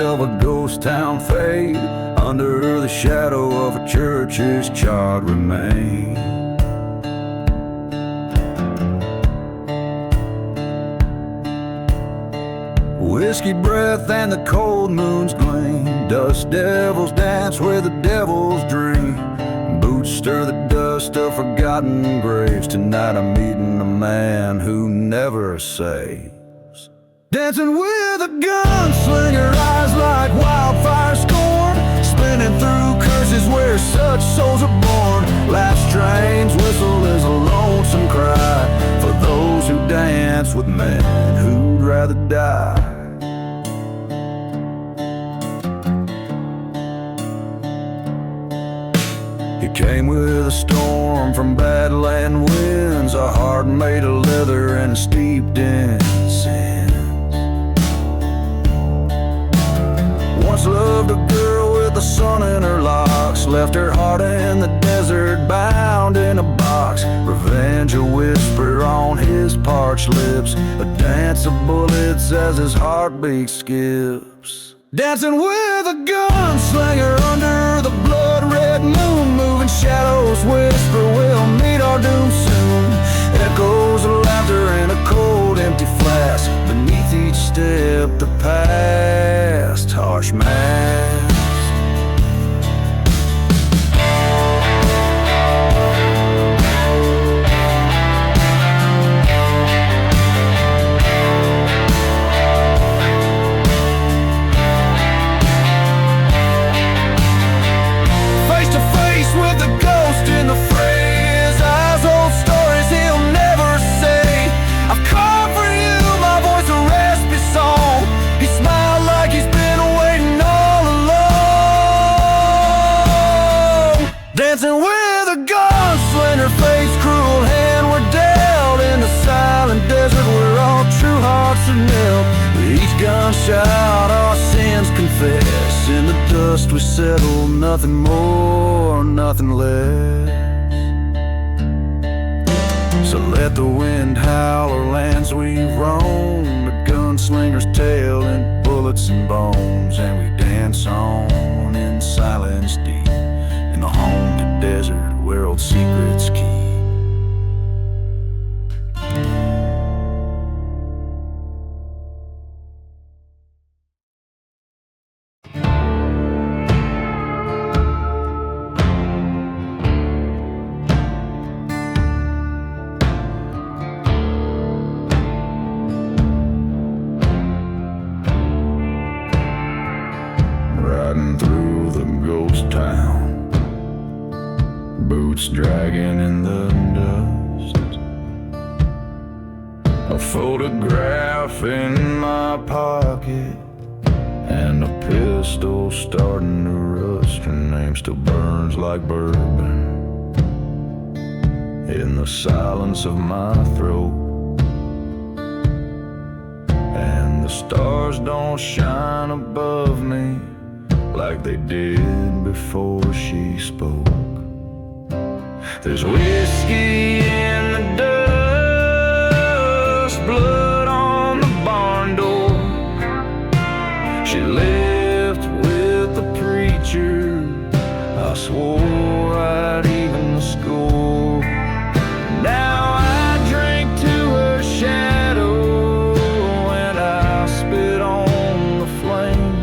of a ghost town fade, under the shadow of a church's charred remain. Whiskey breath and the cold moon's gleam, dust devils dance where the devils dream. Boots stir the dust of forgotten graves. Tonight I'm meeting a man who never saves. Dancing with a gunslinger, eyes like wildfire scorn, spinning through curses where such souls are born. Life's strange whistle is a lonesome cry for those who dance with men who'd rather die. He came with a storm from badland winds, a heart made of leather and steeped in sins. Once loved a girl with the sun in her locks, left her heart in the desert bound in a box. Revenge a whisper on his parched lips, a dance of bullets as his heartbeat skips. Dancing with a gunslinger under the blood-red moon, moving shadows whisper we'll meet our doom soon. Echoes of laughter in a cold empty flask, beneath each step the past harsh mask. Dancing with a gunslinger, fate's cruel hand we're dealt in the silent desert where all true hearts are knelt. With each gunshot our sins confess, in the dust we settle, nothing more, nothing less. So let the wind howl our lands we roam, the gunslinger's tale in bullets and bones, and we dance on in silence deep, in the haunted desert where old secrets keep. Riding through the ghost town, boots dragging in the dust, a photograph in my pocket, and a pistol starting to rust. Her name still burns like bourbon in the silence of my throat, and the stars don't shine above me like they did before she spoke. There's whiskey in the dust, blood on the barn door. She left with the preacher, I swore I'd even the score. Now I drink to her shadow and I spit on the flame.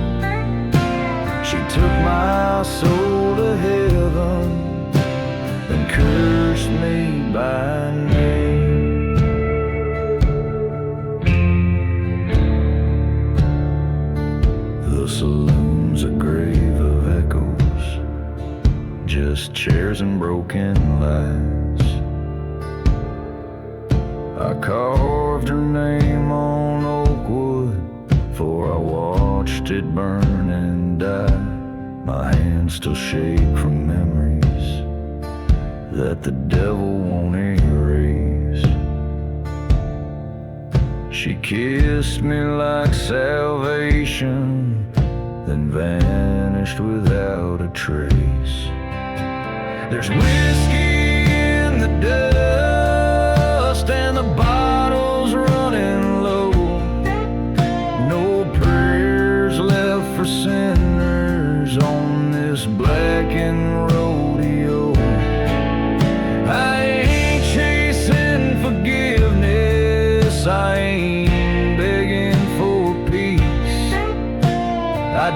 She took my soul to heaven and cursed me by name. The saloon's a grave of echoes, just chairs and broken lights. I carved her name on oak wood, for I watched it burn and die. My hands still shake from memories that the devil won't erase. She kissed me like salvation, then vanished without a trace. There's whiskey in the dust and the bottles running low, no prayers left for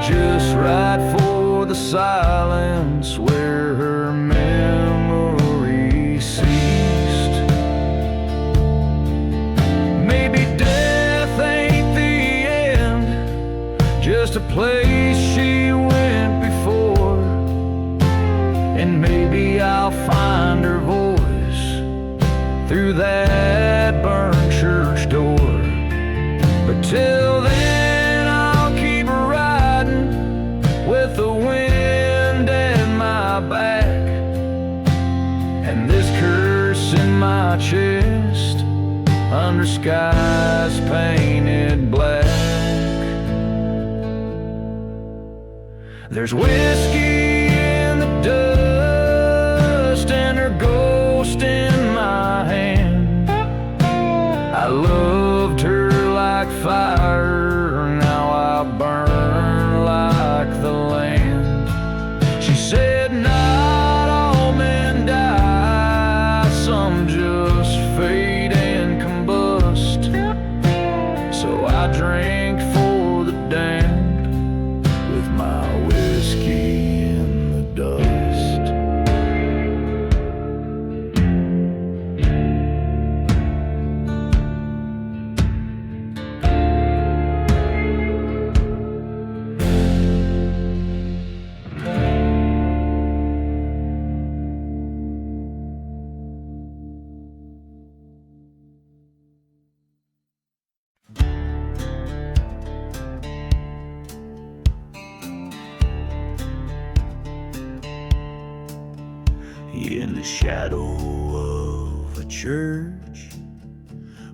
just right for the silence where her memory ceased. Maybe death ain't the end, just a place she went before. And maybe I'll find her voice through that burned church door. But till then I'll keep riding with the wind at my back and this curse in my chest under skies painted black. There's whiskey in the dust and her ghost in my hand. I loved her like fire, now I burn like the land. She said not all men die, some just fade and combust. So I drink for the damned with my whiskey in the dust. In the shadow of a church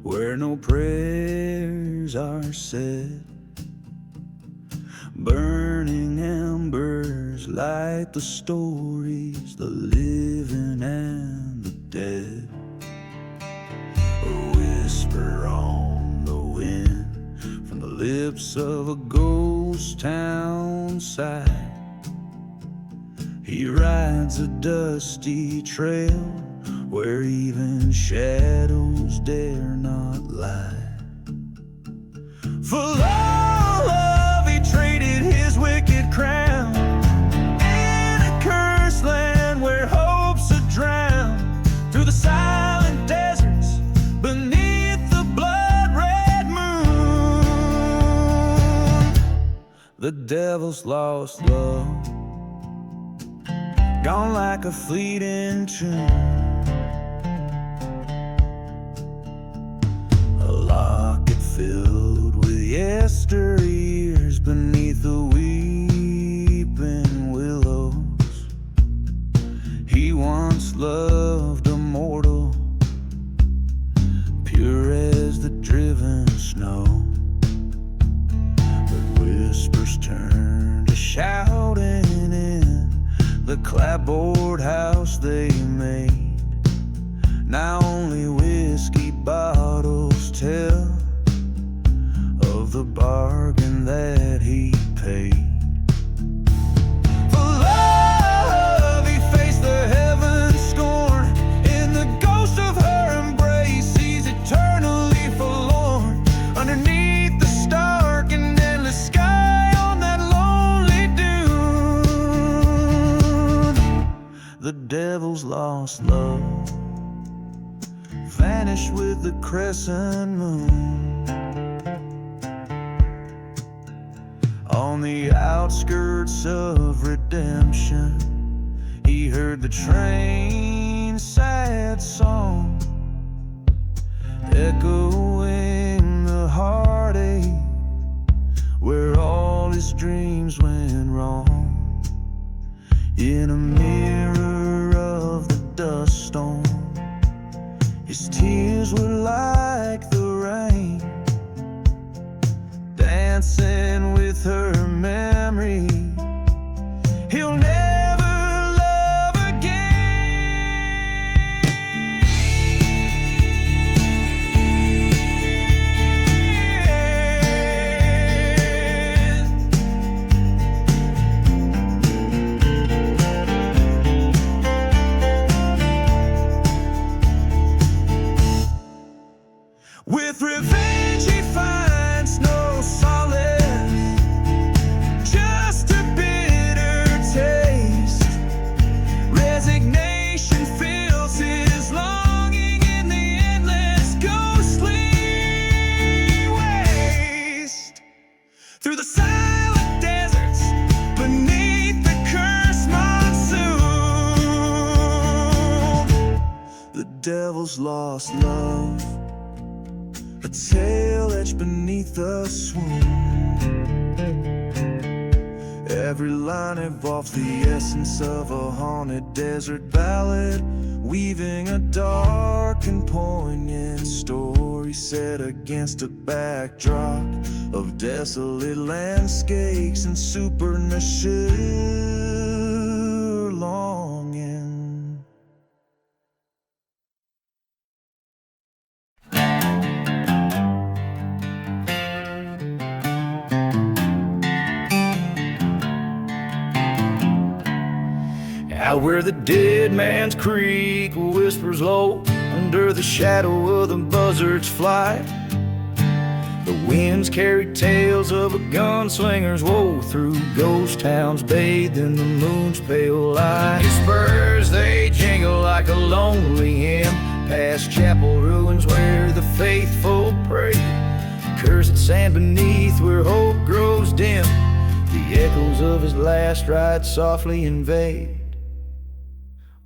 where no prayers are said, burning embers light the stories, the living and the dead. A whisper on the wind from the lips of a ghost town side. He rides a dusty trail where even shadows dare not lie. For love he traded his wicked crown in a cursed land where hopes are drowned through the silent deserts beneath the blood-red moon. The devil's lost love, gone like a fleeting tune. A locket filled with yesteryears beneath the weeping willows. He once loved a mortal, pure as the driven snow. But whispers turn to shouting in the clapboard house they made. Now only whiskey bottles tell of the bargain that he paid. For love he faced the heaven's scorn in the ghost of her embrace. He's eternally forlorn underneath the stark and endless sky on that lonely dune. The devil's lost love vanished with the crescent moon. On the outskirts of redemption, he heard the train's sad song, echoing the heartache where all his dreams went wrong. In a mirror of the dust storm, his tears were like the rain, dancing with her memory. He'll never love With revenge he finds no solace, devil's lost love, a tale etched beneath the swoon. Every line evolves the essence of a haunted desert ballad, weaving a dark and poignant story set against a backdrop of desolate landscapes and supernatural longing. Out where the dead man's creek whispers low under the shadow of the buzzard's flight, the winds carry tales of a gunslinger's woe through ghost towns bathed in the moon's pale light. His spurs, they jingle like a lonely hymn past chapel ruins where the faithful pray. Cursed sand beneath where hope grows dim, the echoes of his last ride softly invade.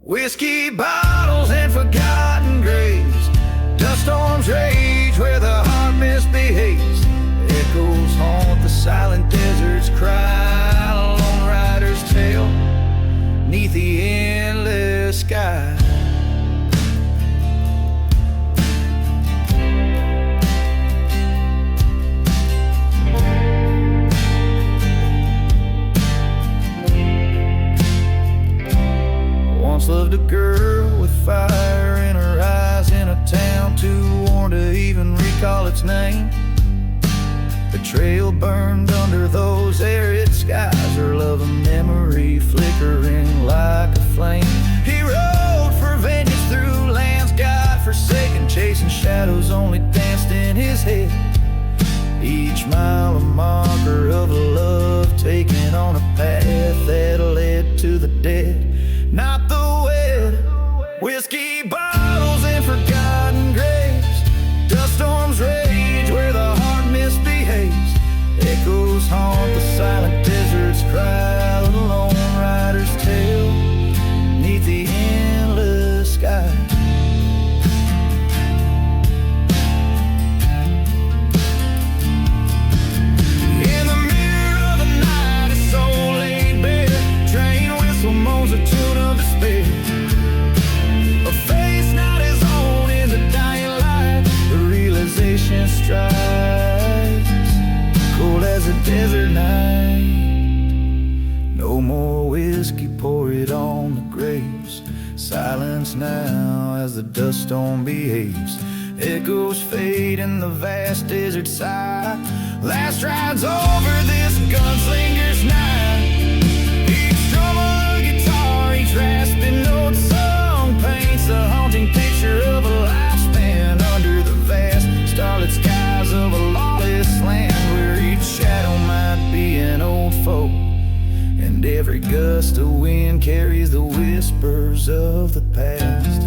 Whiskey bottles and forgotten graves, dust storms rage where the heart misbehaves. Echoes haunt the silent desert's cry, a lone rider's tale neath the endless sky. Once loved a girl with fire in her eyes, in a town too worn to even recall its name. The trail burned under those arid skies, her love a memory flickering like a flame. He rode for vengeance through lands God-forsaken, chasing shadows only danced in his head. Each mile a marker of a love taken on a path that led to the dead, not the wed. Whiskey bottles and forgotten graves, dust storms rage where the heart misbehaves. Echoes haunt the silent desert's cry, a lone rider's tale neath the endless sky. In the mirror of the night, his soul laid bare, train whistle moans a tune of despair. A face not his own in the dying light, the realization strikes, cold as a desert night. No more whiskey, pour it on the graves. Silence now as the dust storm behaves. Echoes fade in the vast desert sigh. Last ride's over this gunslinger's night. Each drum of a guitar, each rasping note song paints a haunting picture of a lifespan under the vast starlit skies of a lawless land, where each shadow might be an old foe, and every gust of wind carries the whispers of the past.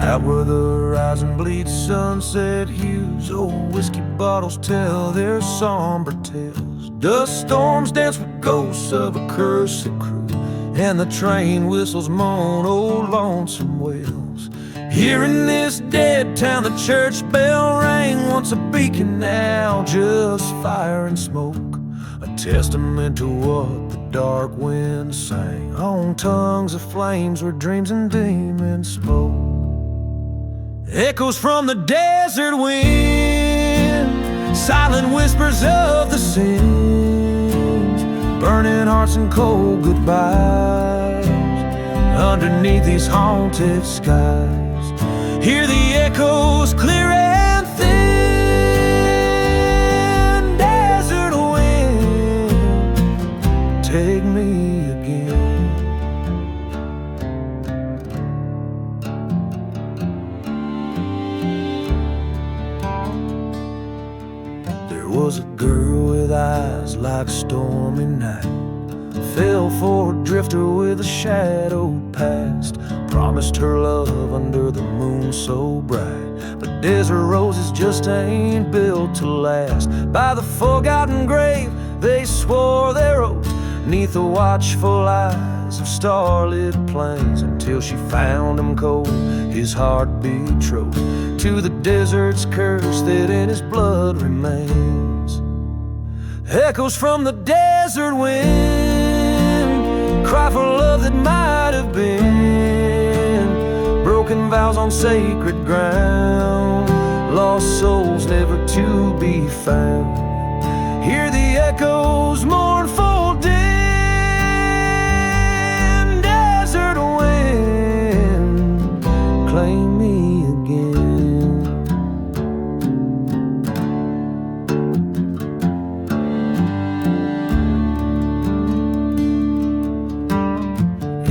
Out where the horizon bleeds sunset hues, old whiskey bottles tell their somber tales. Dust storms dance with ghosts of a cursed crew, and the train whistles moan old lonesome wails. Here in this dead town the church bell rang, once a beacon, now just fire and smoke, a testament to what the dark wind sang on tongues of flames where dreams and demons spoke. Echoes from the desert wind, silent whispers of the sins, burning hearts and cold goodbyes underneath these haunted skies. Hear the echoes clear and thin. Desert wind, take me again. There was a girl with eyes like stormy night, fell for a drifter with a shadow past. Promised her love under the moon so bright, but desert roses just ain't built to last. By the forgotten grave they swore their oath, 'neath the watchful eyes of starlit plains, until she found him cold, his heart betrothed to the desert's curse that in his blood remains. Echoes from the desert wind cry for love that might have been, broken vows on sacred ground, lost souls never to be found. Hear the echoes mournful dim, desert wind, claim me again.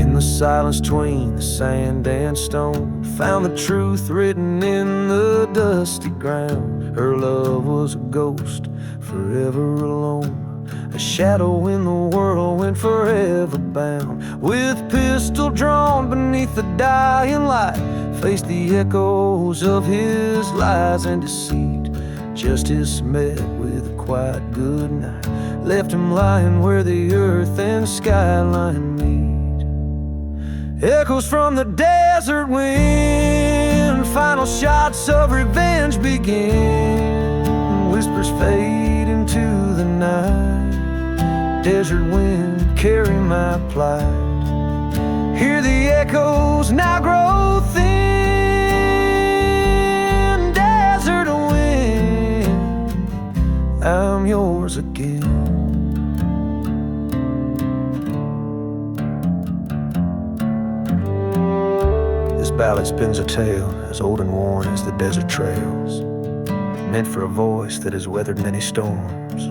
In the silence between the sand and stone, found the truth written in the dusty ground. Her love was a ghost, forever alone, a shadow in the whirlwind, forever bound. With pistol drawn beneath the dying light, faced the echoes of his lies and deceit. Justice met with a quiet good night, left him lying where the earth and skyline meet. Echoes from the desert wind, final shots of revenge begin. Whispers fade into the night, desert wind, carry my plight. Hear the echoes now grow thin, desert wind, I'm yours again. This ballad spins a tale as old and worn as the desert trails, meant for a voice that has weathered many storms,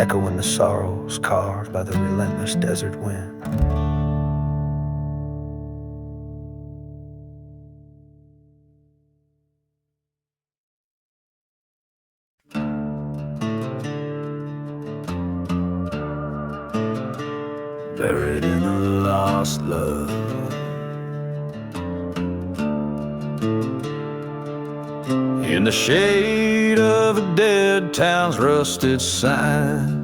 echoing the sorrows carved by the relentless desert wind. Buried in a lost love, in the shade of a dead town's rusted sign,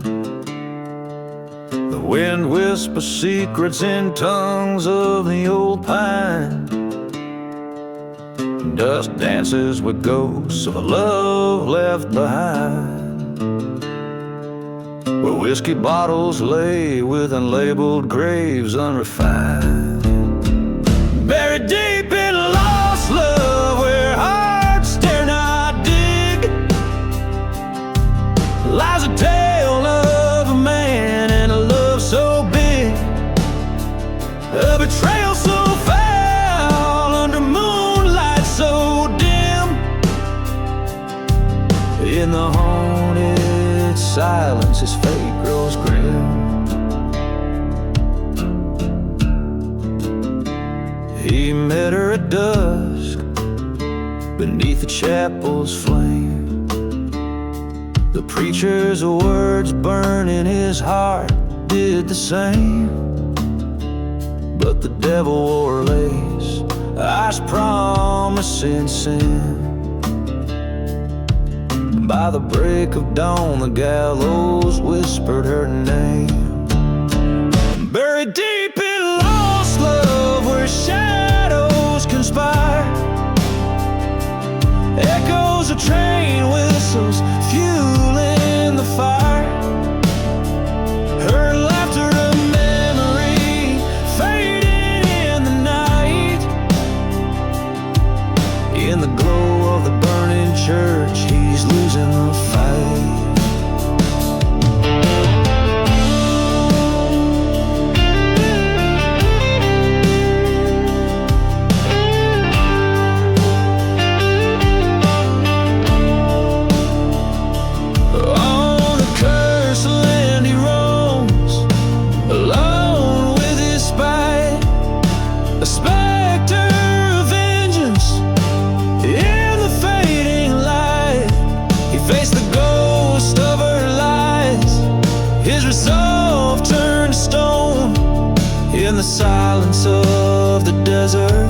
the wind whispers secrets in tongues of the old pine. Dust dances with ghosts of a love left behind, where whiskey bottles lay with unlabeled graves unrefined. Buried deep in lost love, where hearts dare not dig, lies a tale of a man and a love so big, a betrayal so foul under moonlight so dim. In the haunted silence his fate grows grim. He met her at dusk beneath the chapel's flame, the preacher's words burning his heart did the same. But the devil wore lace, eyes promising sin. By the break of dawn the gallows whispered her name. Buried deep in lost love, where shadows conspire, echoes of train whistles fueling the fire. Her laughter a memory fading in the night. In the glow of the burning church he's losing the fight. On the cursed land he roams, alone with his spite, a specter of vengeance in the fading light. He faced the ghost of her lies, his resolve turned to stone. In the silence of the desert,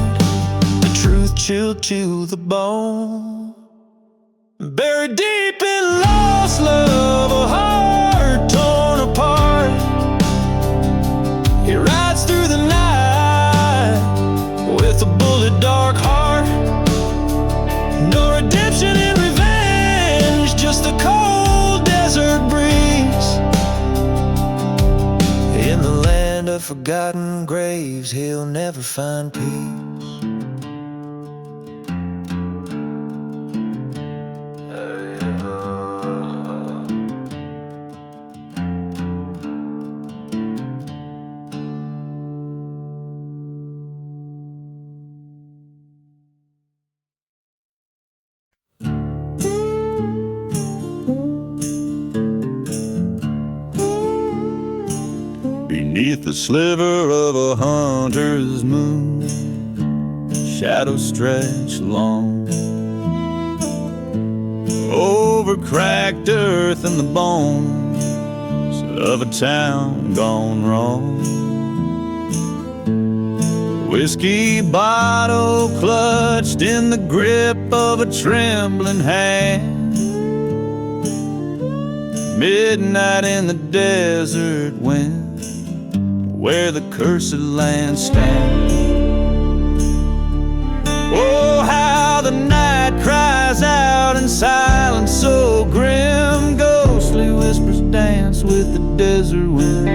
the truth chilled to the bone. Buried deep in lost love, a heart torn apart, he rides through the night with a bullet dark heart. No redemption in revenge, just the cold desert breeze. In the land of forgotten graves, he'll never find peace. Beneath the sliver of a hunter's moon, shadows stretch long over cracked earth and the bones of a town gone wrong. Whiskey bottle clutched in the grip of a trembling hand. Midnight in the desert wind, where the cursed land stands. Oh, how the night cries out in silence so grim. Ghostly whispers dance with the desert wind.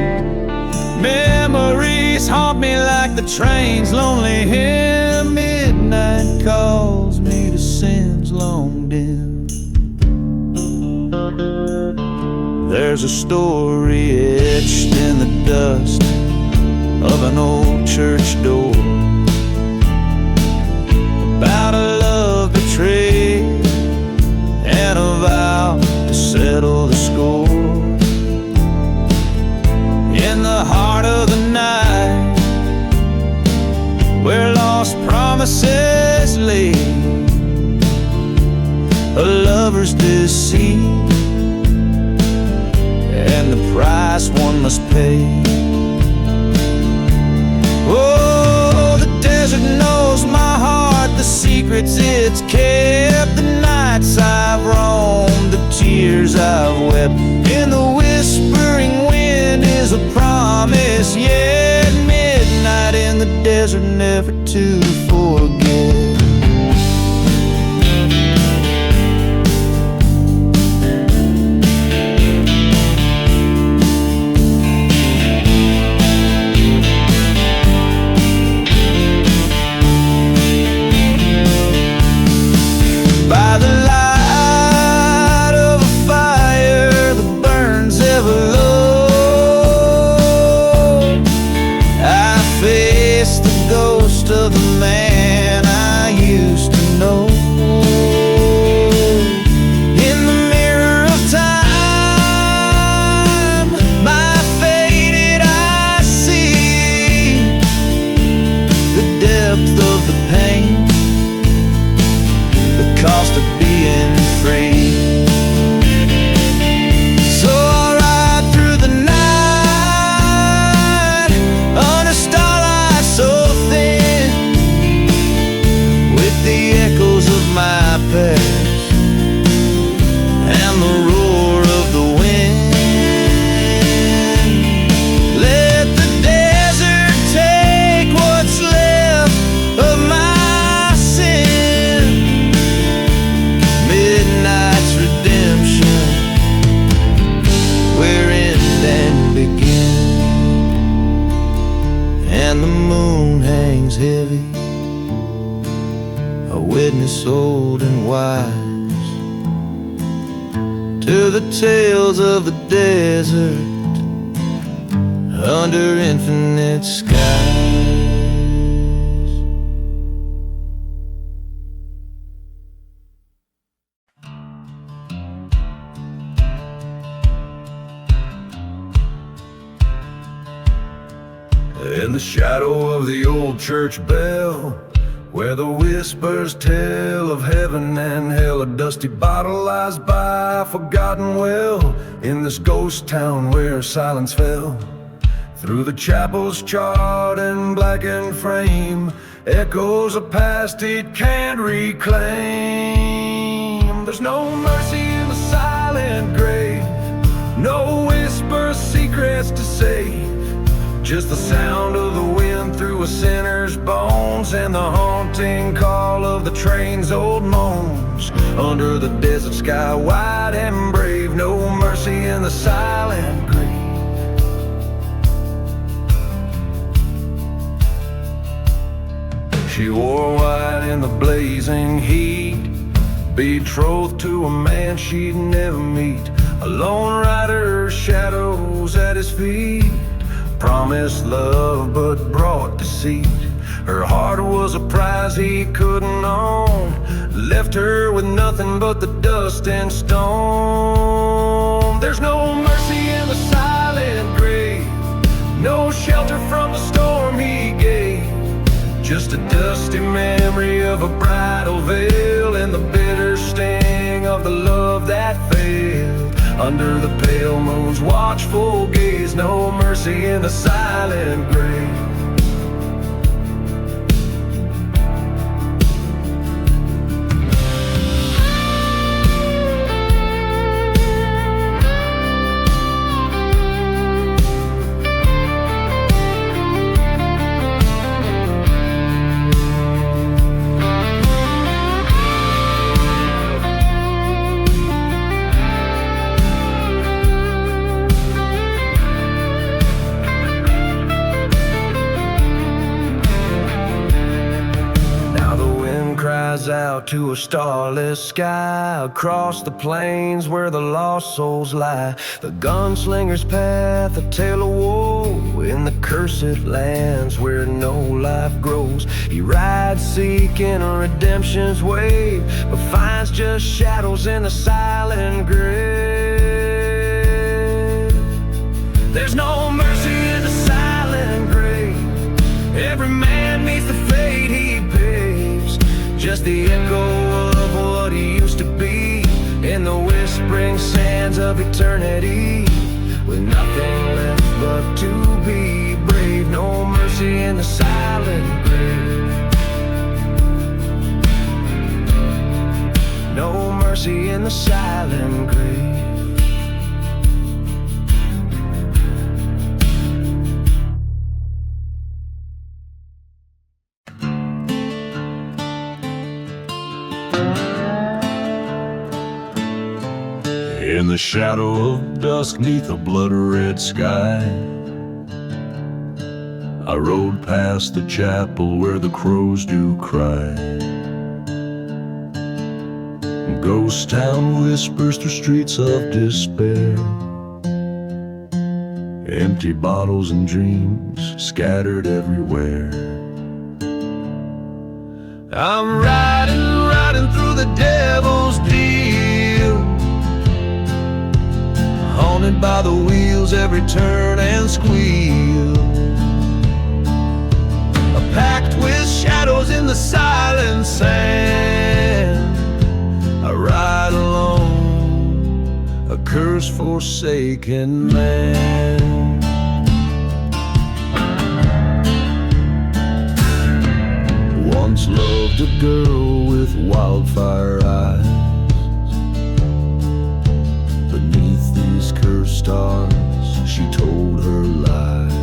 Memories haunt me like the train's lonely hymn. Midnight calls me to sins long dim. There's a story etched in the dust of an old church door about a love betrayed and a vow to settle the score. In the heart of the night, where lost promises lay, a lover's deceit and the price one must pay. Oh, the desert knows my heart, the secrets it's kept, the nights I've roamed, the tears I've wept. In the whispering wind is a promise yet. Midnight in the desert, never to forget. By the light of a fire that burns ever low, I face the ghost of the man I used to know. In the mirror of time, my faded eyes see the depth of the pain, the cost of being free. So I'll ride through the night under starlight so thin, with the echoes of my past and the roar of the wind. Let the desert take what's left of my sin. Midnight's redemption, where end and begin. And the moon hangs heavy, a witness old and wise to the tales of the desert under infinite skies. In the shadow of the old church bell, where the whispers tell of heaven and hell, a dusty bottle lies by, forgotten well. In this ghost town where silence fell, Through the chapel's charred and blackened frame, echoes of past it can't reclaim. There's no mercy in the silent grave, no whisper secrets to say, just the sound of the wind through a sinner's bones and the haunting call of the train's old moans. Under the desert sky wide and brave, no mercy in the silent grave. She wore white in the blazing heat, betrothed to a man she'd never meet, a lone rider, shadows at his feet, promised love but brought deceit. Her heart was a prize he couldn't own, left her with nothing but the dust and stone. There's no mercy in the silent grave, no shelter from the storm he gave, just a dusty memory of a bridal veil and the bitter sting of the love that failed. Under the pale moon's watchful gaze, no mercy in the silent grave. Out to a starless sky, across the plains where the lost souls lie. The gunslinger's path, a tale of woe, in the cursed lands where no life grows. He rides seeking a redemption's way, but finds just shadows in the silent grave. There's no mercy in the silent grave, every man meets the fate he paves, just the echo of what he used to be in the whispering sands of eternity, with nothing left but to be brave. No mercy in the silent grave, no mercy in the silent grave. In the shadow of dusk neath a blood-red sky, I rode past the chapel where the crows do cry. Ghost town whispers through streets of despair, empty bottles and dreams scattered everywhere. I'm riding through the devil's deal, haunted by the wheels, every turn and squeal. Packed with shadows in the silent sand, I ride alone, a cursed, forsaken man. Once loved a girl with wildfire eyes, beneath these cursed stars she told her lies.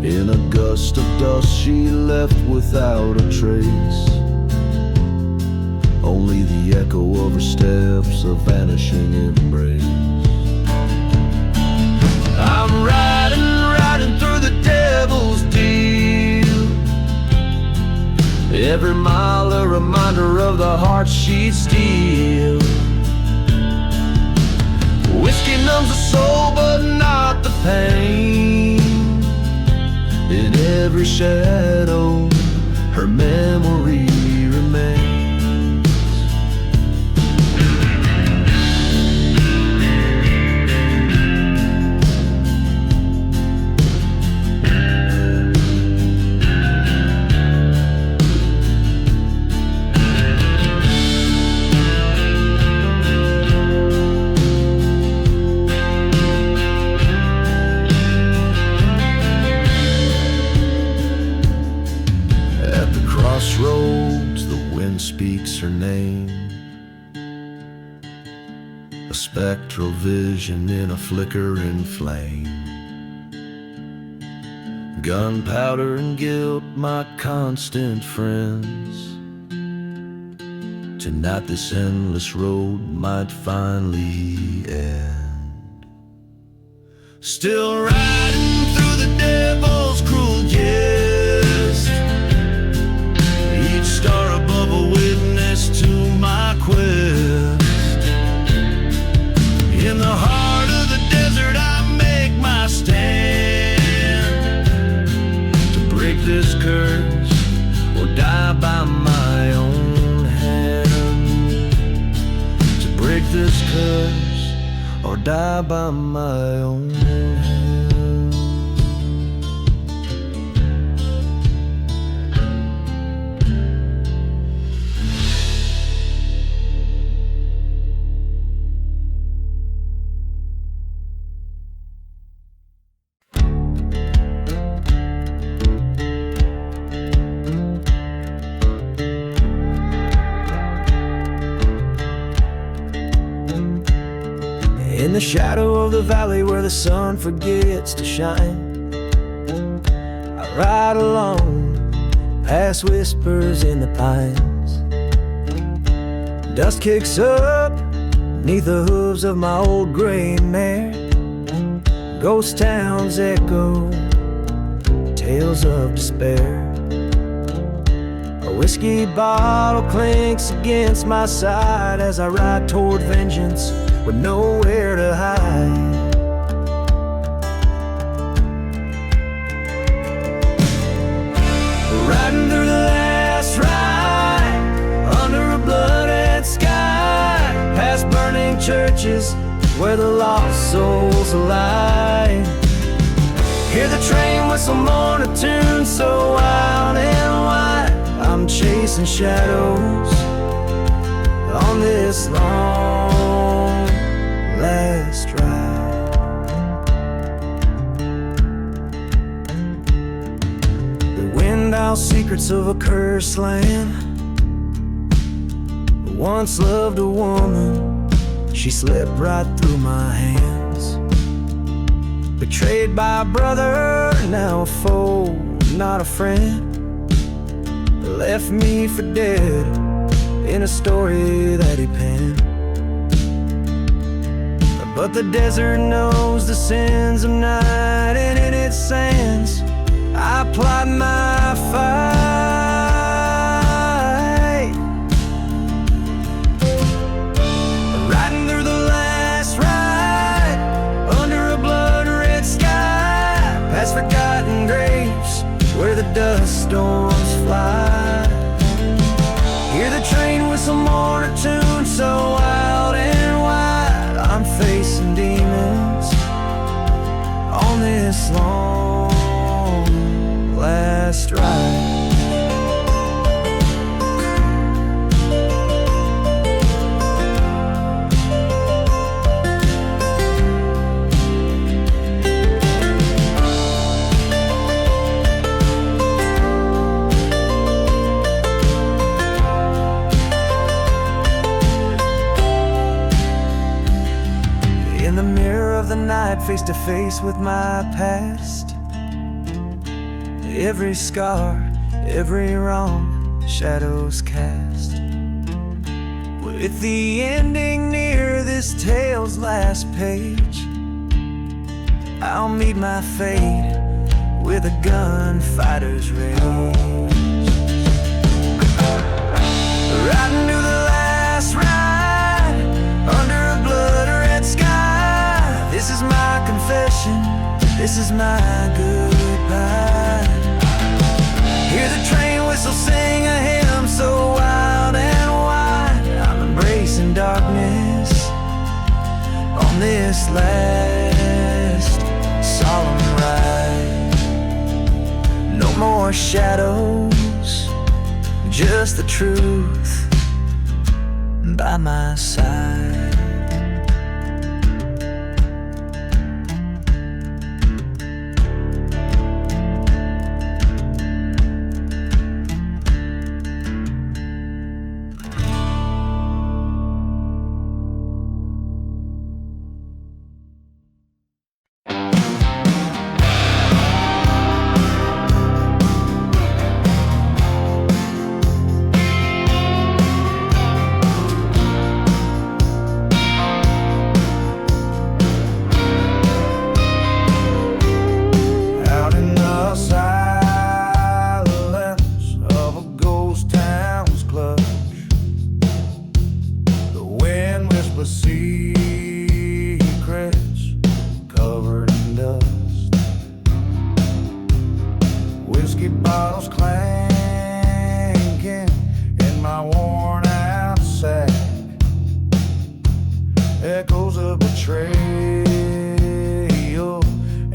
In a gust of dust she left without a trace, only the echo of her steps, a vanishing embrace. I'm riding through the devil's deal, every mile a reminder of the heart she'd steal. Whiskey numbs the soul but not the pain, in every shadow her memory remains. spectral vision in a flickering flame. Gunpowder and guilt, my constant friends. Tonight this endless road might finally end. Still riding through the devil's cruel jest. Each star above a witness to my quest. In the heart of the desert I make my stand. To break this curse or die by my own hand. To break this curse or die by my own hand. In the shadow of the valley where the sun forgets to shine, I ride alone, past whispers in the pines. Dust kicks up neath the hooves of my old gray mare. Ghost towns echo tales of despair. A whiskey bottle clinks against my side as I ride toward vengeance with nowhere to hide. Riding through the last ride under a blooded sky, past burning churches where the lost souls lie. Hear the train whistle mourn a tune so wild and wide. I'm chasing shadows on this long last ride. The wind-out secrets of a cursed land. Once loved a woman, she slipped right through my hands. Betrayed by a brother, now a foe, not a friend. Left me for dead in a story that he penned. But the desert knows the sins of night, and in its sands I plight my fight. Riding through the last ride under a blood-red sky, past forgotten graves where the dust storms fly. Hear the train whistle mourn a tune so wild and wide. I'm facing demons on this long last ride. In the mirror of the night, face to face with my past. Every scar, every wrong, shadows cast. With the ending near this tale's last page, I'll meet my fate with a gunfighter's rage. Riding to the last ride under a blood-red sky. This is my confession, this is my goodbye. Hear the train whistle sing a hymn so wild and wide. I'm embracing darkness on this last solemn ride. No more shadows, just the truth by my side. bottles clanking in my worn out sack. Echoes of betrayal,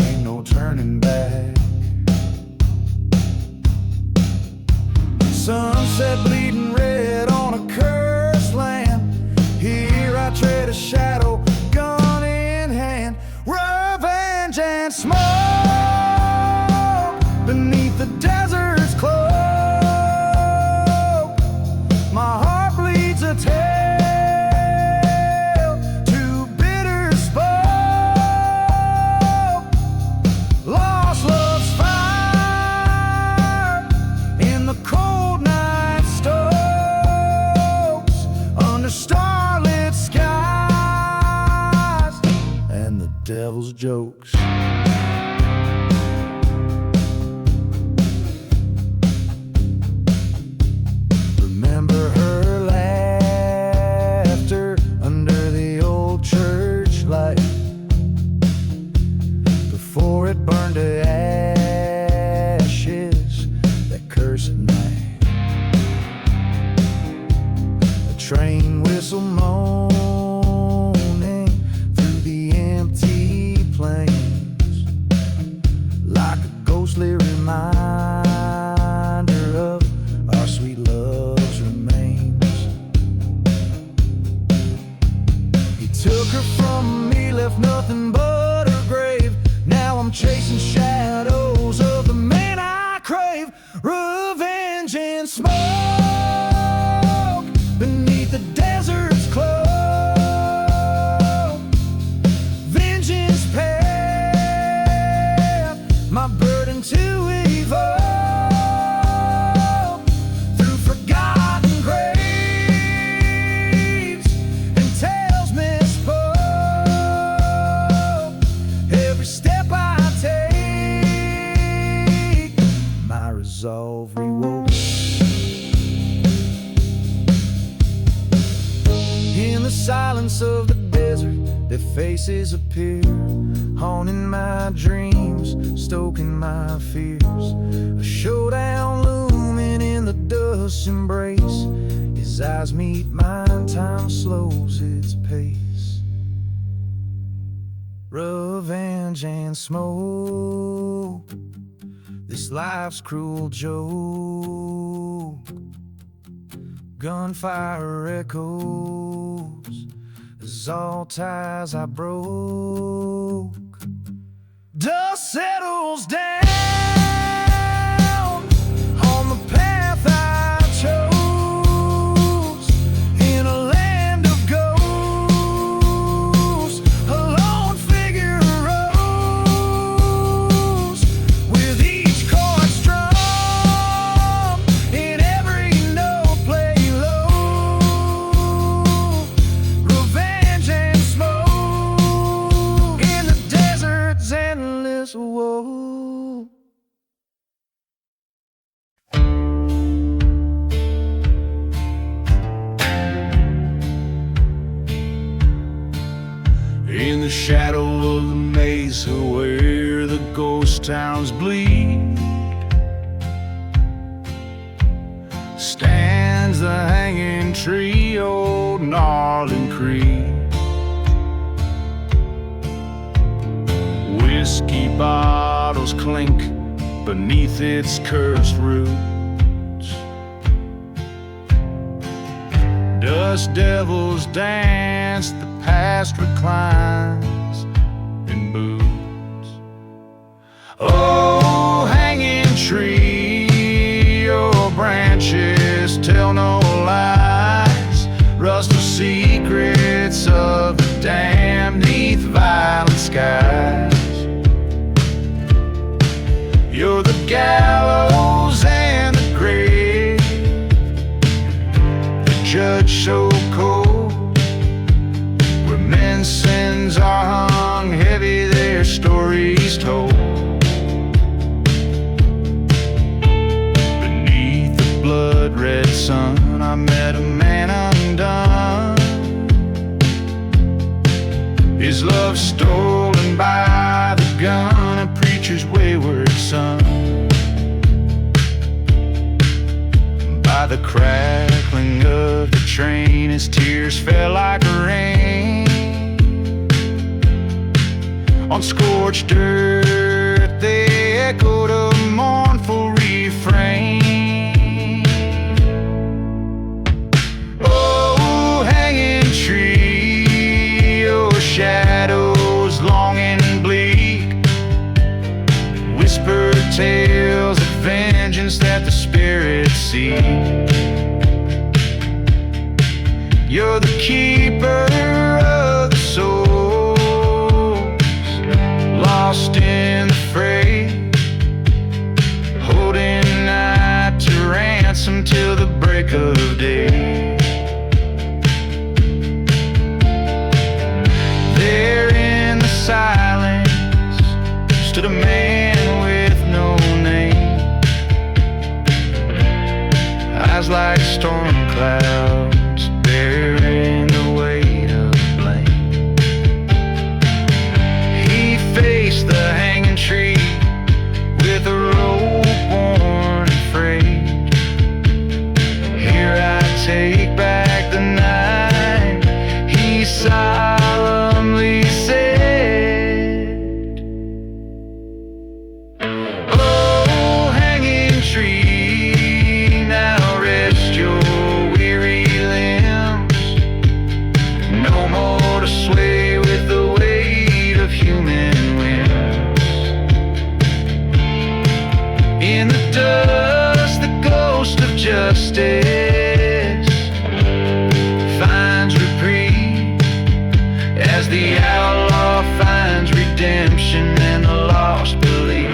ain't no turning back. Sunset bleeding red on a cursed land. Here I tread a shadow, gun in hand. Revenge and smoke beneath the desert's cloak. My heart bleeds a tale to bitter spoke. Lost love's fire in the cold night stokes under starlit skies and the devil's jokes. Remember her laughter under the old church light before it burned to ashes that cursed night. A train whistle moaning through the empty plains like a ghostly reminder of our sweet love's remains. He took her from me, left nothing but her grave. Now I'm chasing shadows of the man I crave. Revenge and smoke beneath the desert's cloak. Vengeance path, my burden to evoke through forgotten graves and tales misspoke. Every step I take, my resolve rewoke. In the silence of the desert, their faces appear, haunting my dreams, stoking my fears. A showdown looming in the dust's embrace. His eyes meet mine, time slows its pace. Revenge and smoke, this life's cruel joke. Gunfire echoes as all ties I broke. Dust settles down on the path I chose. In a land of ghosts, a lone figure arose with each chord strung in every note played low. Revenge and smoke in the desert's endless woe. In the shadow of the mesa where the ghost towns bleed stands the hanging tree, old gnarling Creek. Whiskey bottles clink beneath its cursed roots. Dust devils dance, the past reclines in boots. Oh, hanging tree, your branches tell no lies. Rust the secrets of the damned neath violent skies. You're the gallows and the grave, the judge so cold, where men's sins are hung heavy, their stories told. Beneath the blood-red sun, I met a man undone, his love stolen by the gun, a preacher's wayward son. crackling of the train as tears fell like rain. On scorched earth they echoed a mournful refrain. Oh, hanging tree, your shadows long and bleak, whisper tales of vengeance that the spirits seek. You're the keeper of the souls, lost in the fray, holding night to ransom till the break of day. There in the silence stood a man with no name, eyes like storm clouds bearing the weight of blame. He faced the hanging tree with a rope worn and frayed. Here I take back the night, he solemnly said. Oh, hanging tree, now rest your weary limbs, no more to sway with the weight of human winds. In the dust, the ghost of justice finds reprieve, as the outlaw finds redemption and the lost belief.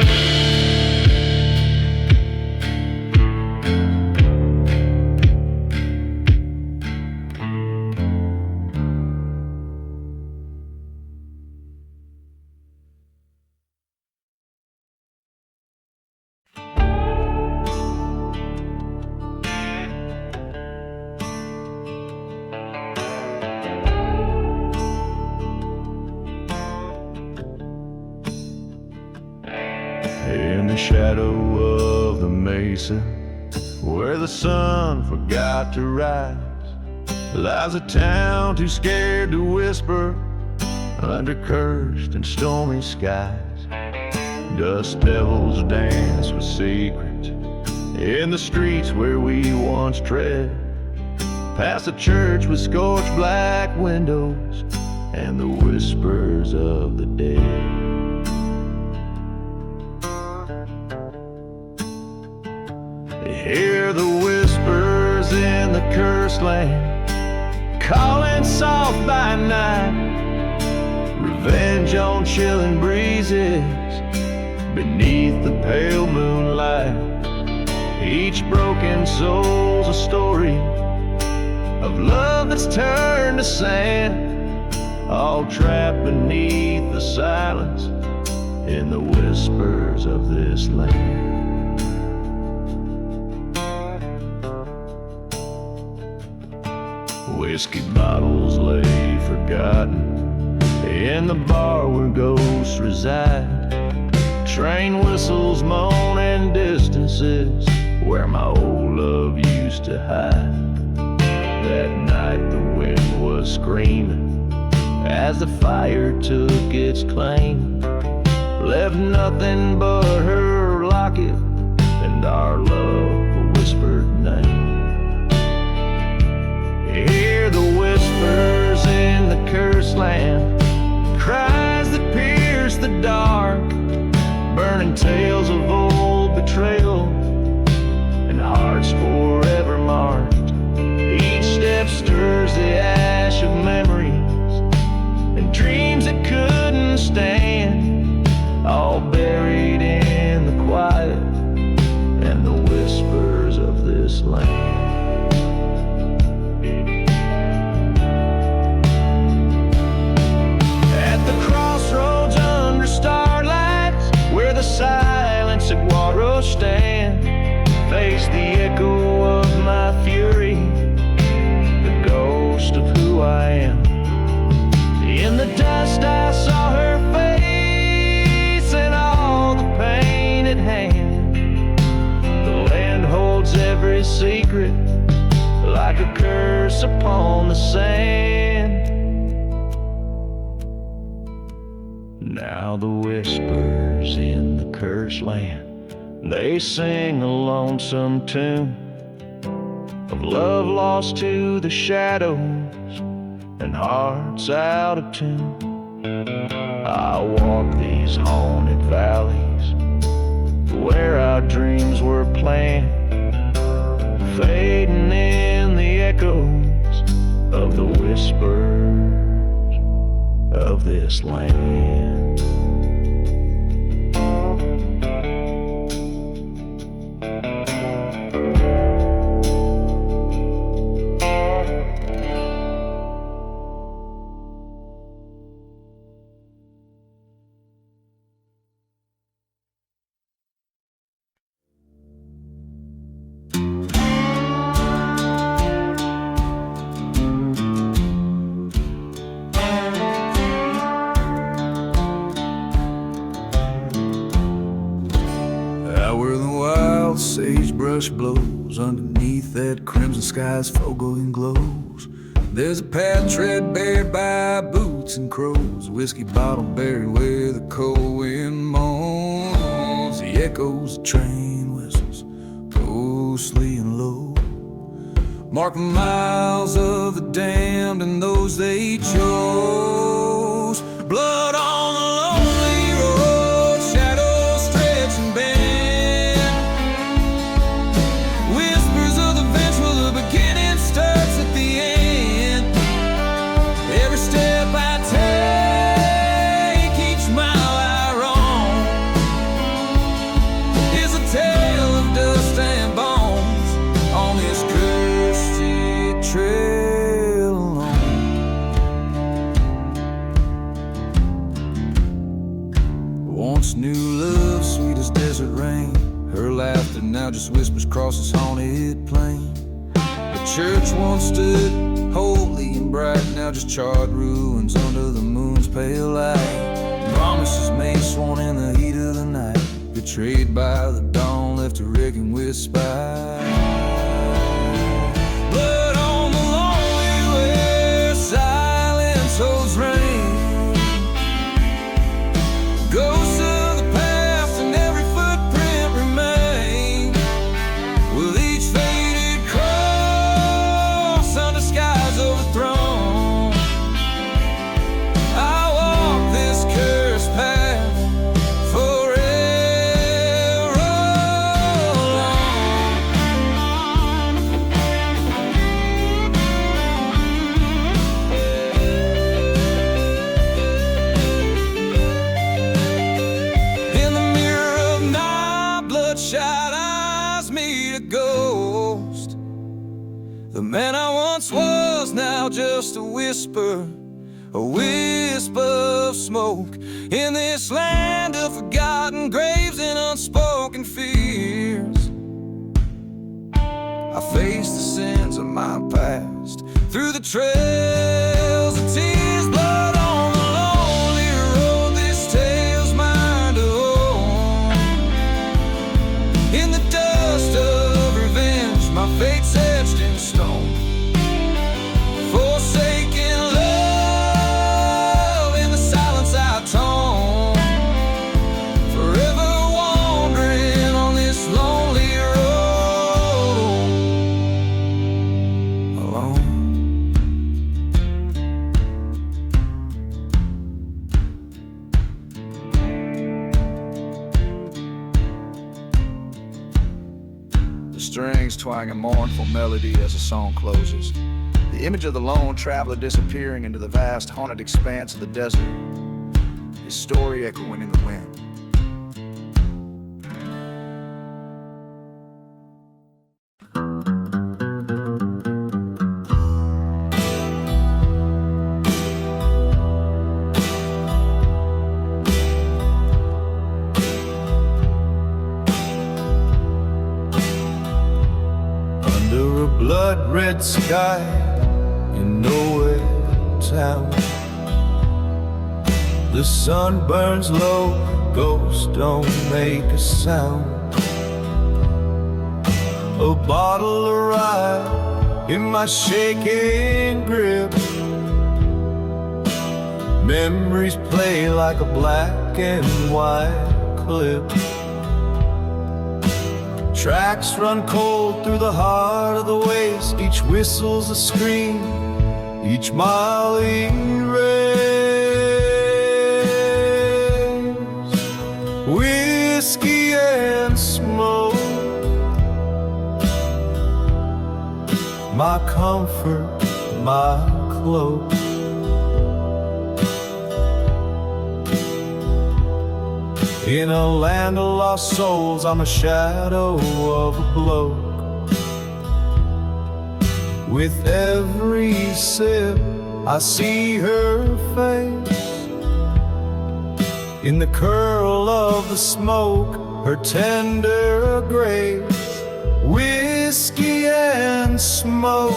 In the shadow of the mesa, where the sun forgot to rise, lies a town too scared to whisper under cursed and stormy skies. Dust devils dance with secrets in the streets where we once tread, past a church with scorched black windows and the whispers of the dead. Hear the whispers in the cursed land, calling soft by night, revenge on chilling breezes beneath the pale moonlight. Each broken soul's a story of love that's turned to sand, all trapped beneath the silence in the whispers of this land. Whiskey bottles lay forgotten in the bar where ghosts reside. Train whistles moan in distances where my old love used to hide. That night the wind was screaming as the fire took its claim, left nothing but her locket and our love a whispered name. Hear the whispers in the cursed land, cries that pierce the dark, burning tales of old betrayal and hearts forever marked. Each step stirs the ash of memories and dreams that couldn't stand, all buried in the quiet and the whispers of this land. Silence at Guaro stand, face the echo of my fury, the ghost of who I am. In the dust I saw her face and all the pain at hand. The land holds every secret footprints upon the sand. Now the whispers in the cursed land, they sing a lonesome tune of love lost to the shadows and hearts out of tune. I walk these haunted valleys where our dreams were planned, fading in the echoes of the whispers of this land. Sagebrush blows underneath that crimson sky's fogo glows. There's a path tread bared by boots and crows, a whiskey bottle buried where the cold wind moans. The echoes of train whistles, ghostly and low, mark the miles of the damned and those they chose. Blood on the lonely road, shadows stretch and bend. Starts at the end. Every step I take, each mile I roam, is a tale of dust and bones on this cursed trail alone. Once new love, sweet as desert rain, her laughter now just whispers across this haunted plain. Church once stood holy and bright, now just charred ruins under the moon's pale light. Promises made, sworn in the heat of the night, betrayed by the dawn, left to reckon with spite. Blood on the lonely where silence holds rain, ghosts of the past and every footprint remain. Will each faded cross under skies overthrown? I walk this cursed path forever alone. In the mirror of my bloodshot eyes meet a ghost. The man I once was now just a wisp of smoke. In this land of forgotten graves and unspoken fears, I face the sins of my past through the trails of tears. Blood on the lonely road, this tale's mine to own. In the dust of revenge, my fate's etched in stone. Forsaken love, in the silence I tone. Forever wandering on this lonely road alone. The strings twang a mournful melody as the song closes. The image of the lone traveler disappearing into the vast haunted expanse of the desert, his story echoing in the wind. Under a blood-red sky in nowhere town, the sun burns low, ghosts don't make a sound. A bottle arrived in my shaking grip. Memories play like a black and white clip. Tracks run cold through the heart of the waste. Each whistle's a scream, each mile erased. Whiskey and smoke, my comfort, my cloak. In a land of lost souls, I'm a shadow of a bloke. With every sip, I see her face. In the curl of the smoke, her tender grace. Whiskey and smoke,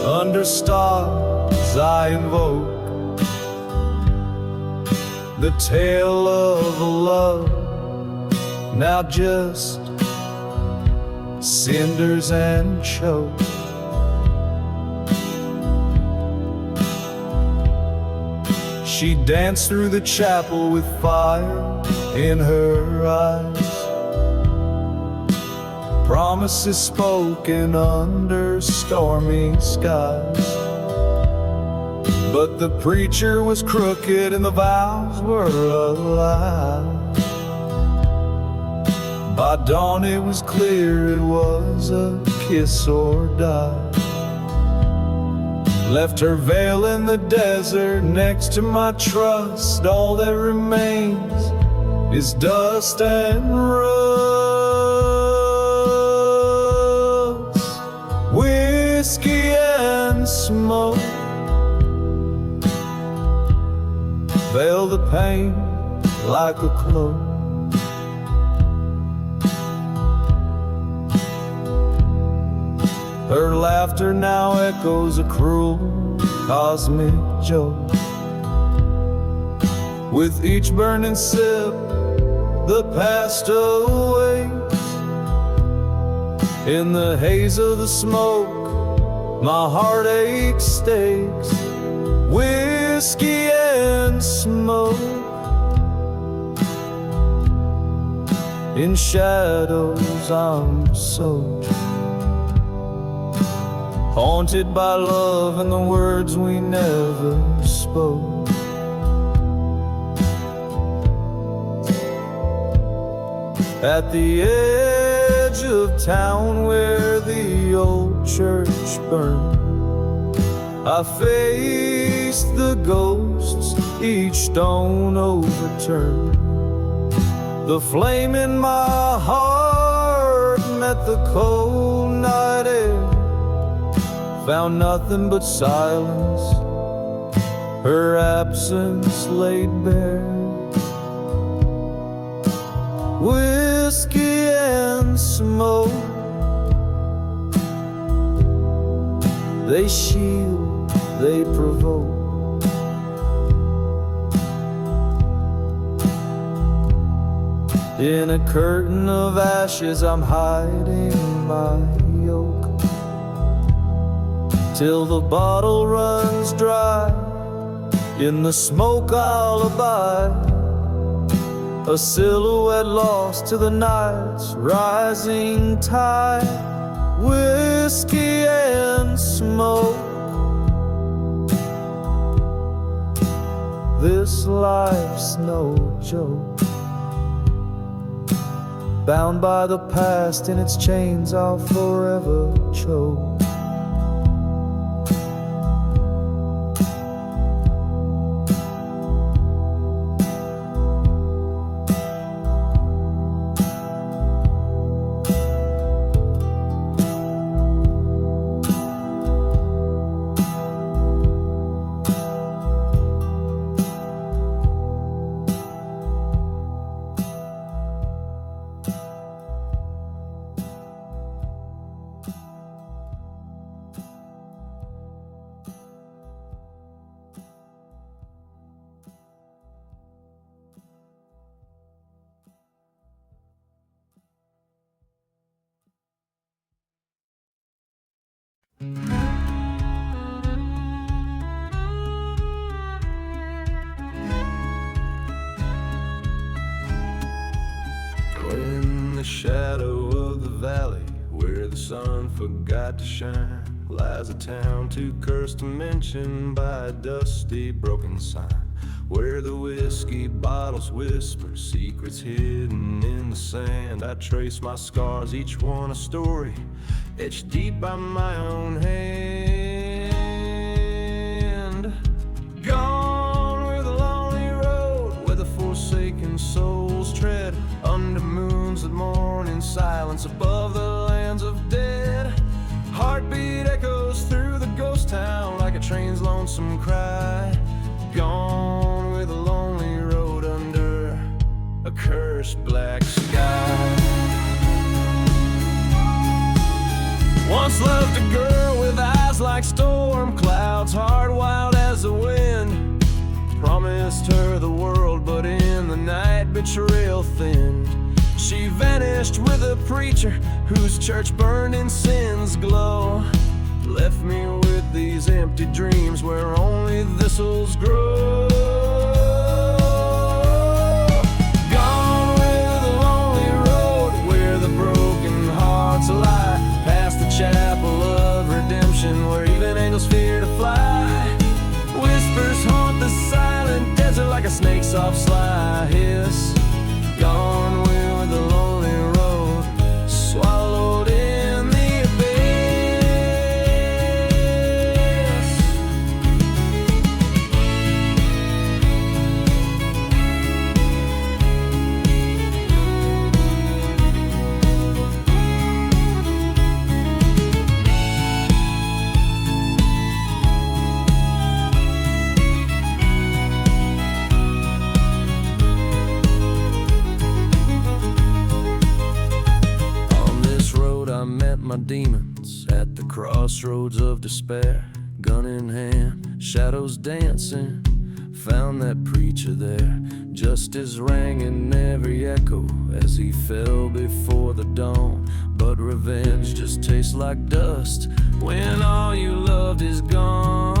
under stars I invoke the tale of a love, now just cinders and choke. She danced through the chapel with fire in her eyes, promises spoken under stormy skies. But the preacher was crooked and the vows were a lie. By dawn it was clear it was a kiss or die. Left her veil in the desert next to my trust. All that remains is dust and rust. Whiskey and smoke veil the pain like a cloak. Her laughter now echoes a cruel cosmic joke. With each burning sip, the past awaits. In the haze of the smoke, my heartache stakes. Whiskey and smoke, in shadows I'm soaked, haunted by love and the words we never spoke. At the edge of town where the old church burned, I faced the ghosts, each stone overturned. The flame in my heart met the cold night air, found nothing but silence, her absence laid bare. Whiskey and smoke, they shield, they provoke. In a curtain of ashes I'm hiding my yoke, till the bottle runs dry. In the smoke I'll abide, a silhouette lost to the night's rising tide. Whiskey and smoke, this life's no joke. Bound by the past, in its chains I'll forever choke. shadow of the valley, where the sun forgot to shine, lies a town too cursed to mention by a dusty broken sign, where the whiskey bottles whisper secrets hidden in the sand. I trace my scars, each one a story, etched deep by my own hand. Gone where the lonely road, where the forsaken souls tread, under moons that mourn in silence above the lands of dead. Heartbeat echoes through the ghost town like a train's lonesome cry. Gone with a lonely road under a cursed black sky. Once loved a girl with eyes like storm clouds, heart wild as the wind. Promised her the world, but in the night betrayal thinned. She vanished with a preacher whose church burned in sin's glow. Left me with these empty dreams where only thistles grow. Gone with the lonely road where the broken hearts lie, past the chapel of redemption where even angels fear to fly. Whispers haunt the silent desert like a snake's soft sly hiss. Gone with the lonely road, swallowed in the abyss. My demons at the crossroads of despair, gun in hand, shadows dancing. Found that preacher there, justice rang in every echo as he fell before the dawn. But revenge just tastes like dust when all you loved is gone.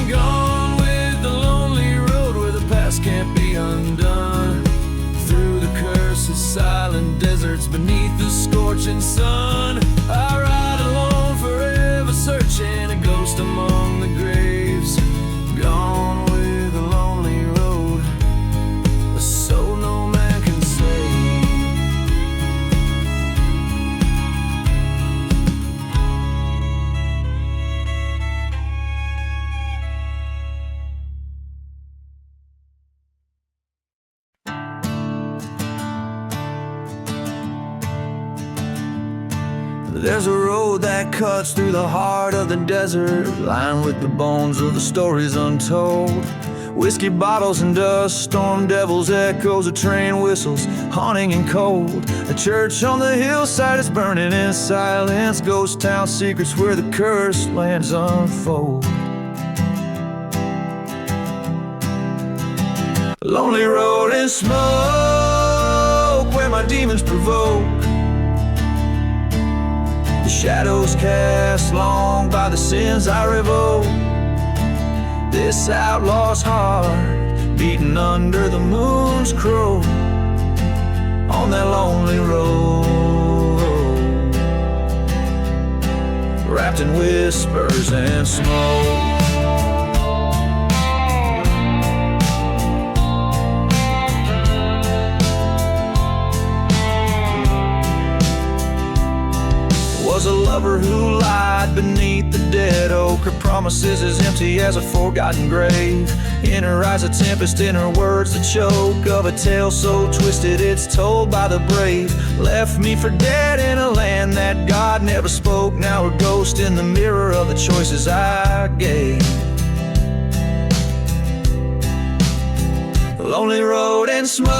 Gone with the lonely road where the past can't be undone. Through the cursed silent deserts beneath the scorching sun, I ride alone forever, searching a ghost among the graves. Gone with a lonely road, a soul no man can save. There's a road that cuts through the heart of the desert, lined with the bones of the stories untold. Whiskey bottles and dust, storm devils, echoes of train whistles, haunting and cold. The church on the hillside is burning in silence, ghost town secrets where the cursed lands unfold. Lonely road and smoke where my demons provoke. The shadows cast long by the sins I revoke. This outlaw's heart beating under the moon's crow on that lonely road, wrapped in whispers and smoke. Was a lover who lied beneath the dead oak. Her promises as empty as a forgotten grave. In her eyes a tempest, in her words the choke of a tale so twisted it's told by the brave. Left me for dead in a land that God never spoke. Now her ghost in the mirror of the choices I gave. Lonely road and smoke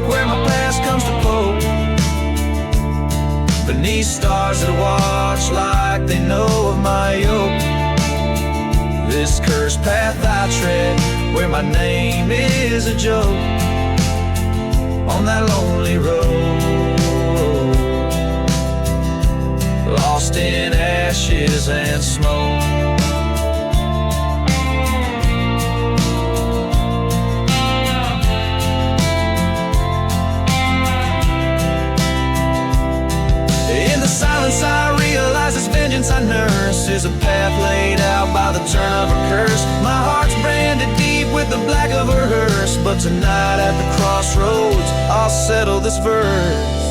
where my past comes to poke. Beneath stars that watch like they know of my yoke. This cursed path I tread where my name is a joke on that lonely road, lost in ashes and smoke. But tonight at the crossroads I'll settle this verse.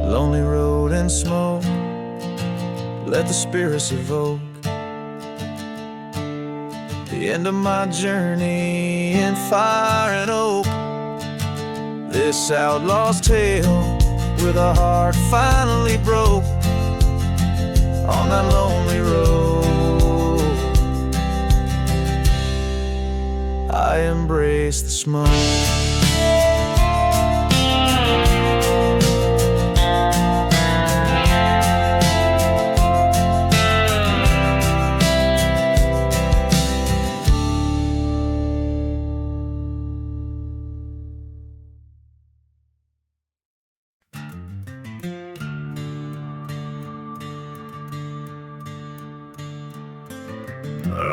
Lonely road and smoke, let the spirits evoke the end of my journey in fire and oak. This outlaw's tale, where the heart finally broke on that lonely road. I embrace the smoke.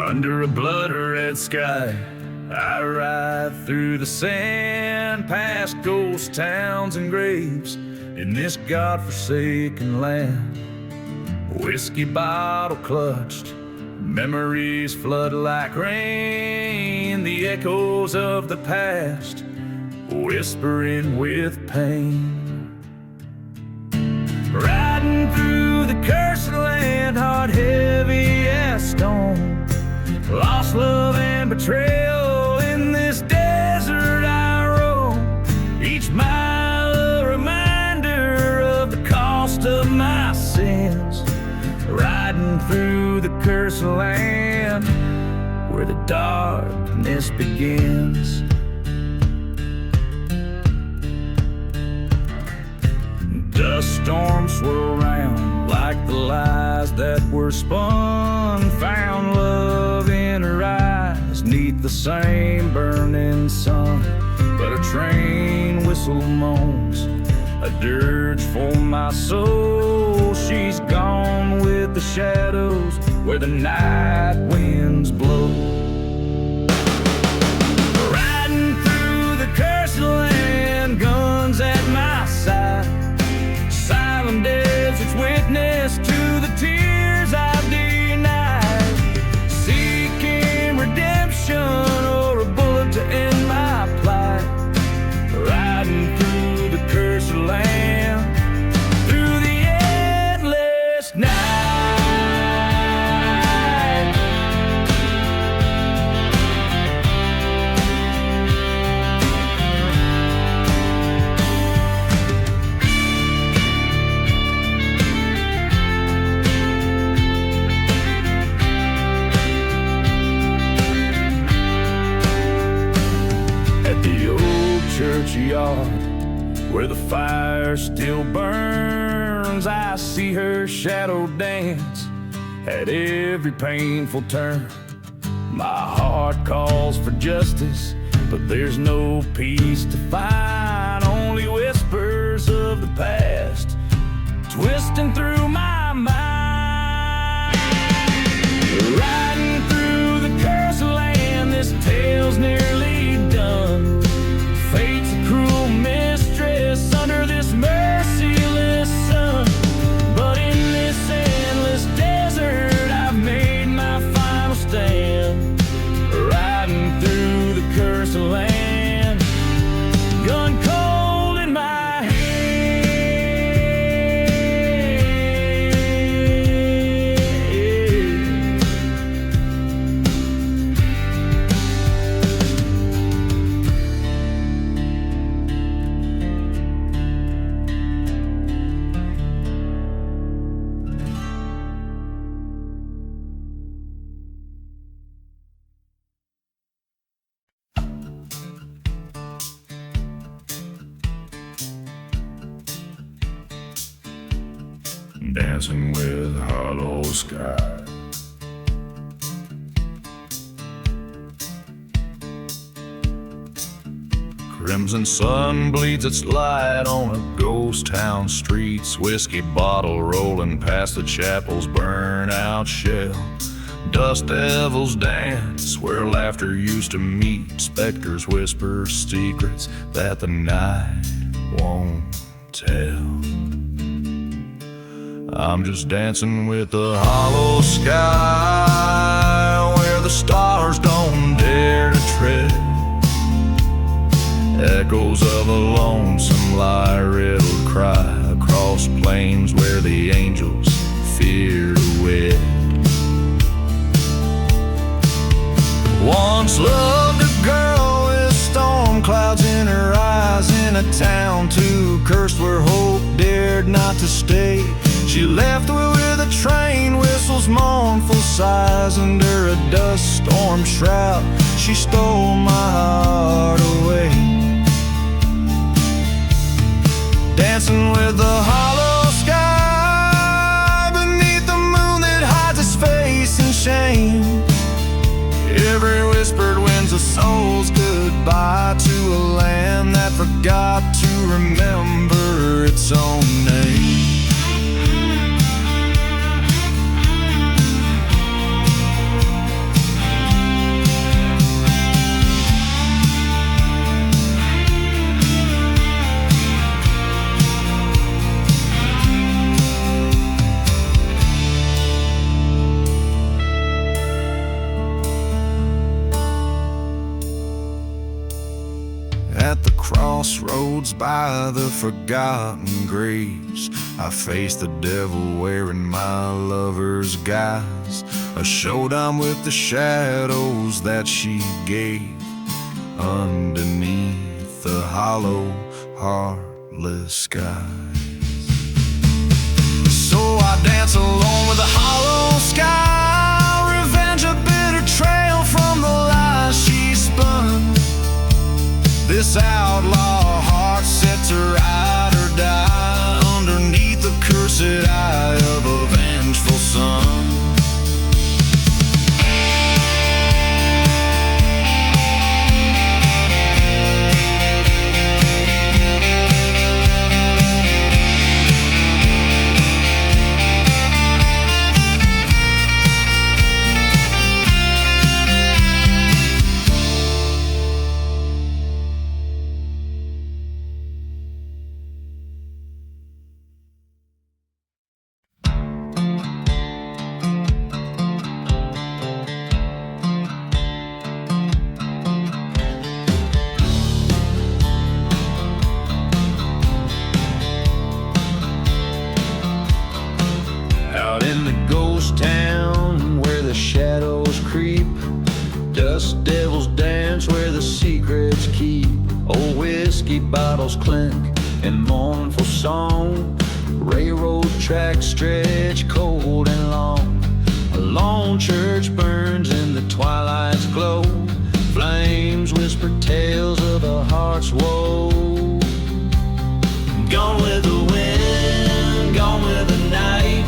Under a blood-red sky, I ride through the sand, past ghost towns and graves in this godforsaken land. Whiskey bottle clutched, memories flood like rain, the echoes of the past whispering with pain. Riding through the cursed land, heart heavy as stone. Lost love and betrayal in this desert I roam. Each mile a reminder of the cost of my sins. Riding through the cursed land where the darkness begins. Dust storms swirl round like the lies that were spun. Found love in her eyes, neath the same burning sun. But a train whistle moans, a dirge for my soul. She's gone with the shadows where the night winds blow. Riding through the cursed land, guns at my side. Silent deserts witness to the tears I've denied. Seeking redemption or a bullet to end my plight. Riding through the cursed land, through the endless night. Churchyard, where the fire still burns, I see her shadow dance at every painful turn. My heart calls for justice, but there's no peace to find. Only whispers of the past twisting through my mind. Riding through the cursed land, this tale's nearly done. Fate's a cruel mistress under this merciless sun. But in this endless desert, I've made my final stand. Riding through the cursed land, gun cold in my hand. Dancing with hollow sky. Crimson sun bleeds its light on a ghost town streets. Whiskey bottle rolling past the chapel's burnt-out shell. Dust devils dance where laughter used to meet. Specters whisper secrets that the night won't tell. I'm just dancing with the hollow sky, where the stars don't dare to tread. Echoes of a lonesome lie-riddled cry across plains where the angels fear to wed. Once loved a girl with storm clouds in her eyes, in a town too cursed where hope dared not to stay. She left with a train whistle's mournful sighs. Under a dust storm shroud she stole my heart away. Dancing with the hollow sky beneath the moon that hides its face in shame. Every whispered wind's a soul's goodbye to a land that forgot to remember its own name. At the crossroads by the forgotten graves, I faced the devil wearing my lover's guise. A showdown with the shadows that she gave underneath the hollow, heartless skies. So I dance alone with the hollow sky, revenge a bitter trail from the lies she spun. This outlaw heart set to ride or die underneath the cursed eye of a vengeful sun. Out in the ghost town where the shadows creep, dust devils dance where the secrets keep. Old whiskey bottles clink in mournful song. Railroad tracks stretch cold and long. A lone church burns in the twilight's glow. Flames whisper tales of a heart's woe. Gone with the wind, gone with the night,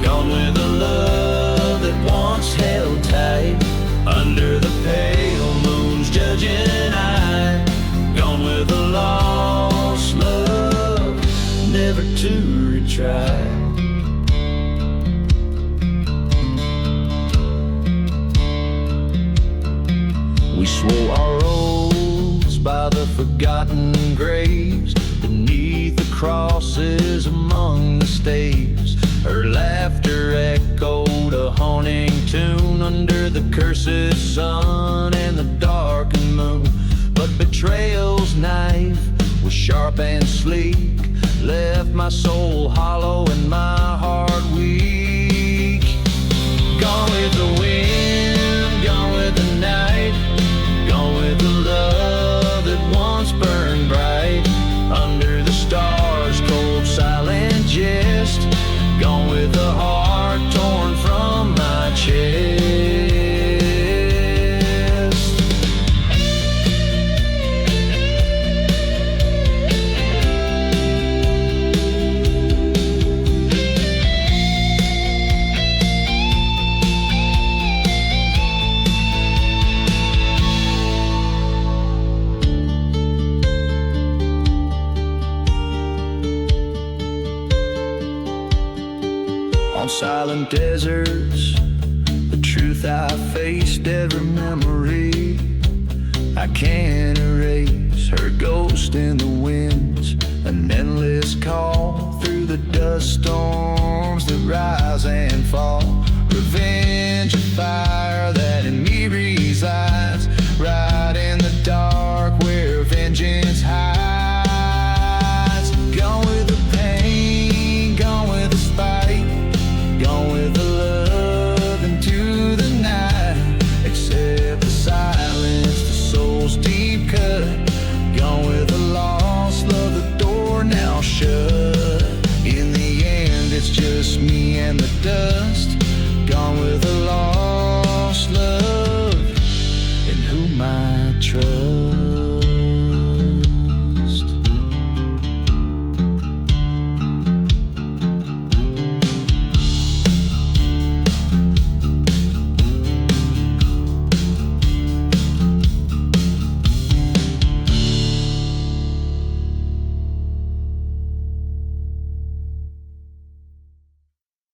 gone with the love that once held tight. Under the pale moon's judging eye, gone with the lost love, never to retry. We swore our oaths by the forgotten graves, beneath the crosses among the staves. Her laughter echoed a haunting tune under the cursed sun and the darkened moon. But betrayal's knife was sharp and sleek, left my soul hollow and my heart weak. Gone with the wind, gone with the night, gone with the love that once burned bright. Under the stars, cold silent jest, gone with the heart torn from my chest. On silent deserts, the truth I faced, every memory I can't erase. Her ghost in the winds, an endless call through the dust storms that rise and fall. Revenge, a fire that in me resides.